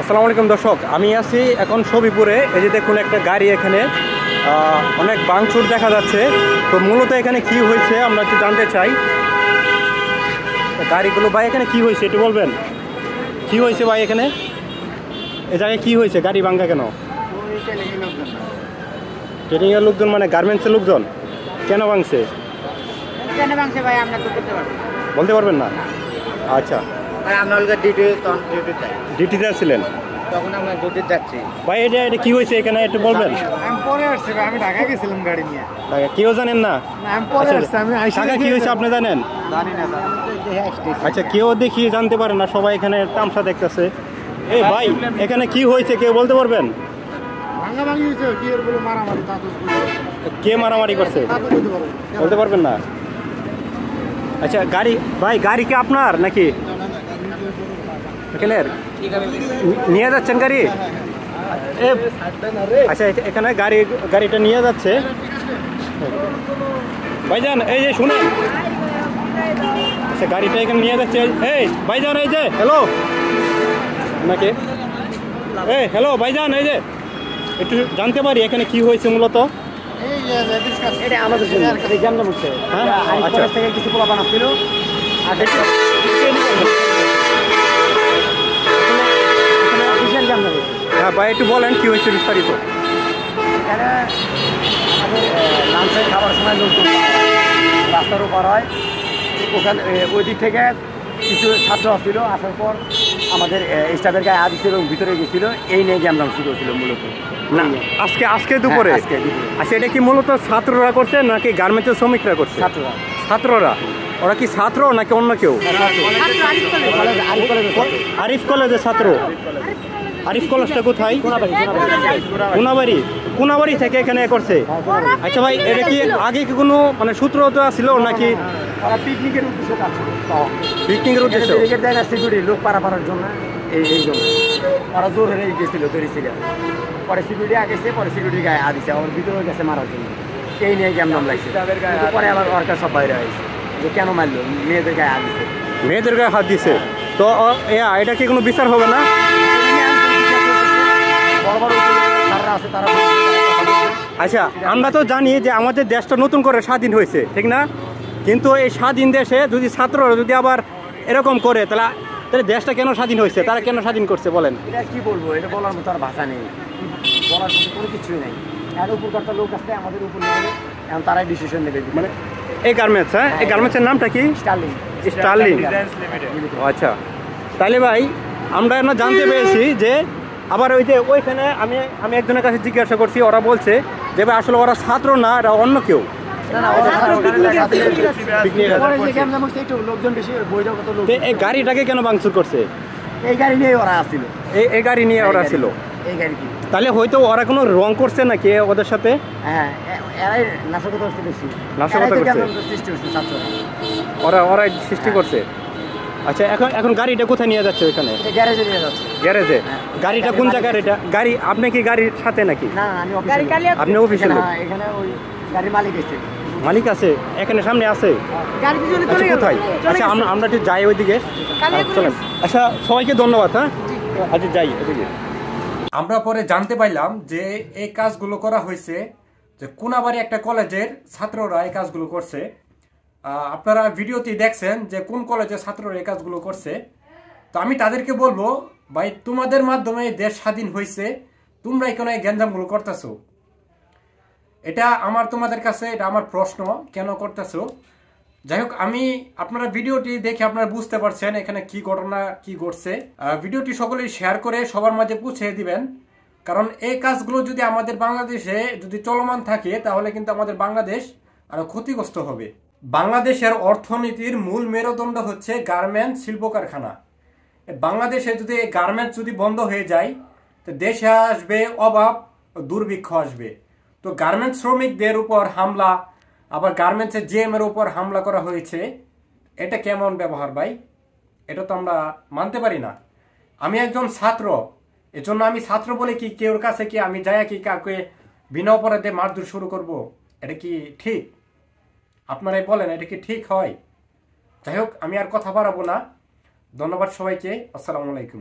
আসসালামু আলাইকুম দর্শক, আমি আছি এখন সবিপুরে। এই যে দেখুন একটা গাড়ি, এখানে অনেক ভাঙচুর দেখা যাচ্ছে। তো মূলত এখানে কি হয়েছে আমরা একটু জানতে চাই। গাড়িগুলো ভাই এখানে কি হয়েছে একটু বলবেন? কি হয়েছে ভাই এখানে? এ জায়গায় কি হয়েছে? গাড়ি ভাঙা কেন? ট্রেনিংয়ের লোকজন মানে গার্মেন্টসের লোকজন? কেন ভাঙছে? ভাই আমরা তো বলতে পারবেন না? আচ্ছা, আমরা ডিউটিতে ছিলেন তখন আমরা ডিউটি যাচ্ছি। ভাই? এটা কি হয়েছে এখানে একটু বলবেন? আমি পরে আসছি ভাই, আমি ঢাকা গেছিলাম গাড়ি নিয়ে। কেউ জানেন না? আমি পরে আসছি, আমি টাকা কি হয়েছে আপনি জানেন? জানি না। আচ্ছা, কেউ দেখি জানতে পারে না, সবাই এখানে তামসা দেখতেছে। এই ভাই এখানে কি হয়েছে কেউ বলতে পারবেন? ভাঙা ভাঙি হয়েছে, কি এর বলে মারামারি, তা তো কে মারামারি করছে বলতে পারবেন না? আচ্ছা, ভাই গাড়ি কি আপনার নাকি এখানে নিয়ে যাচ্ছেন গাড়ি? আচ্ছা, এখানে গাড়িটা নিয়ে যাচ্ছে ভাইজান। এই যে শুনেন, আচ্ছা গাড়িটা এখানে নিয়ে যাচ্ছে। এই ভাইজান, এই যে হ্যালো নাকি, এই হ্যালো ভাইজান, এই যে একটু জানতে পারি এখানে কি হয়েছে মূলত? কিছু পোলা বানাচ্ছিল। হ্যাঁ ভাই, একটু বলেন কি হয়েছে বিস্তারিত। লাঞ্চের খাবার সময় লোকজন রাস্তার উপর হয়, ওখানে ওই দিক থেকে কিছু ছাত্র আসছিল। আসার পর আমাদের স্টাফের গায়ে হাত দিচ্ছিল এবং ভিতরে গেছিল। এই নিয়ে গ্যামজাম শুরু হয়েছিল মূলত। না, আজকে দুপুরে? আচ্ছা, এটা কি মূলত ছাত্ররা করছে নাকি গার্মেন্টসের শ্রমিকরা করছে? ছাত্ররা। ওরা কি ছাত্র নাকি অন্য কেউ? আরিফ কলেজের ছাত্র। আরিফ কলেজটা কোথায়? কোনাবাড়ি থেকে এখানে করছে। আচ্ছা ভাই, এটা কি আগে কি কোনো মানে সূত্র তো ছিল নাকি? পিকনিকের উদ্দেশ্যে পিকনিকের উদ্দেশ্য দেয় না, সিকিউরিটি লোক পারার জন্য। এই জন্য ওরা জোর হয়ে গেছিল, ধরেছিল। পরে সিকিউরিটি আগেছে, পরে সিকিউরিটি গায়ে হাত দিচ্ছে, আমার ভিতরে গেছে মারার জন্য। এই নিয়ে গ্যামজাম লাগছে। পরে আবার ওয়ার্কার সব বাইরে হয়েছে যে কেন মারলো, মেয়েদের গায়ে হাত দিচ্ছে। মেয়েদের গায়ে হাত দিছে? তো এটা কি কোনো বিচার হবে না? আচ্ছা, আমরা তো জানি যে আমাদের দেশটা নতুন করে স্বাধীন হয়েছে, ঠিক না? কিন্তু এই স্বাধীন দেশে যদি ছাত্ররা যদি আবার এরকম করে, তাহলে দেশটা কেন স্বাধীন হয়েছে? তারা কেন স্বাধীন করছে বলেন? এটা কি বলবো, এটা বলার মতো আর ভাষা নেই, বলার মতো কোনো কিছুই নেই। এর উপর একটা লোক আসছে আমাদের উপর নেবে, এখন তারাই ডিসিশন নেবে। মানে এই গার্মেন্টস, হ্যাঁ, এই গার্মেন্টসের নামটা কি? স্টার্লিং। আচ্ছা, তাহলে ভাই আমরা না জানতে পেরেছি যে আবার ওই যে ওইখানে আমি একজনের কাছে জিজ্ঞাসা করছি, ওরা বলছে যে ভাই আসলে ওরা ছাত্র না, এরা অন্য কেউ। এই গাড়িটাকে কেন ভাঙচুর করছে? এই গাড়ি নিয়ে ওরা আসছিল। এই গাড়ি নিয়ে ওরা ছিল। এই গাড়ি কি তাহলে হয়তো ওরা কোনো রং করছে নাকি ওদের সাথে? হ্যাঁ, এরাই নাশকতা করছে বেশি। নাশকতা করছে, সৃষ্টি হচ্ছে ছাত্ররা। ওরাই সৃষ্টি করছে। আচ্ছা, এখন গাড়িটা কোথায় নিয়ে যাচ্ছে? ওইখানে গ্যারেজে নিয়ে যাচ্ছে। গ্যারেজে? গাড়িটা কোন জায়গায়? এটা গাড়ি আপনি কি গাড়ির সাথে নাকি? না, আপনি অফিসে? এখানে ওই গাড়ির মালিক এসে। মালিক আছে এখানে সামনে আছে? আচ্ছা, কোথায়? আচ্ছা, আমরা একটু যাই ওইদিকে। আচ্ছা, সবাইকে ধন্যবাদ। হ্যাঁ, আচ্ছা যাই ওইদিকে। আমরা পরে জানতে পাইলাম যে এই কাজগুলো করা হয়েছে যে কোনাবাড়ি একটা কলেজের ছাত্ররা এই কাজগুলো করছে। আপনারা ভিডিওতে দেখছেন যে কোন কলেজের ছাত্ররা এই কাজগুলো করছে। তো আমি তাদেরকে বলবো, ভাই তোমাদের মাধ্যমে দেশ স্বাধীন হয়েছে, তোমরা এখানে গ্যাঞ্জামগুলো করতেছো। এটা তোমাদের কাছে এটা আমার প্রশ্ন, কেন করতেছো? যাই হোক, আপনারা ভিডিওটি দেখে আপনারা বুঝতে পারছেন এখানে কি ঘটনা কি ঘটছে। ভিডিওটি সকলেই শেয়ার করে সবার মাঝে পৌঁছে দিবেন, কারণ এই কাজগুলো যদি আমাদের বাংলাদেশে যদি চলমান থাকে তাহলে কিন্তু আমাদের বাংলাদেশ আরো ক্ষতিগ্রস্ত হবে। বাংলাদেশের অর্থনীতির মূল মেরুদণ্ড হচ্ছে গার্মেন্টস শিল্প কারখানা। বাংলাদেশে যদি গার্মেন্টস যদি বন্ধ হয়ে যায় তো দেশে আসবে অভাব, দুর্ভিক্ষ আসবে। তো গার্মেন্টস শ্রমিকদের উপর হামলা, আবার গার্মেন্টসের জিএম এর উপর হামলা করা হয়েছে, এটা কেমন ব্যবহার ভাই? এটা তো আমরা মানতে পারি না। আমি একজন ছাত্র, এজন্য আমি ছাত্র বলে কি কেউর কাছে কি আমি যাই কি কাউকে বিনা অপরাধে মারধর শুরু করব? এটা কি ঠিক? আপনারাই বলেন, এটা কি ঠিক হয়? যাই হোক, আমি আর কথা বাড়াবো না। ধন্যবাদ সবাইকে। আসসালামু আলাইকুম।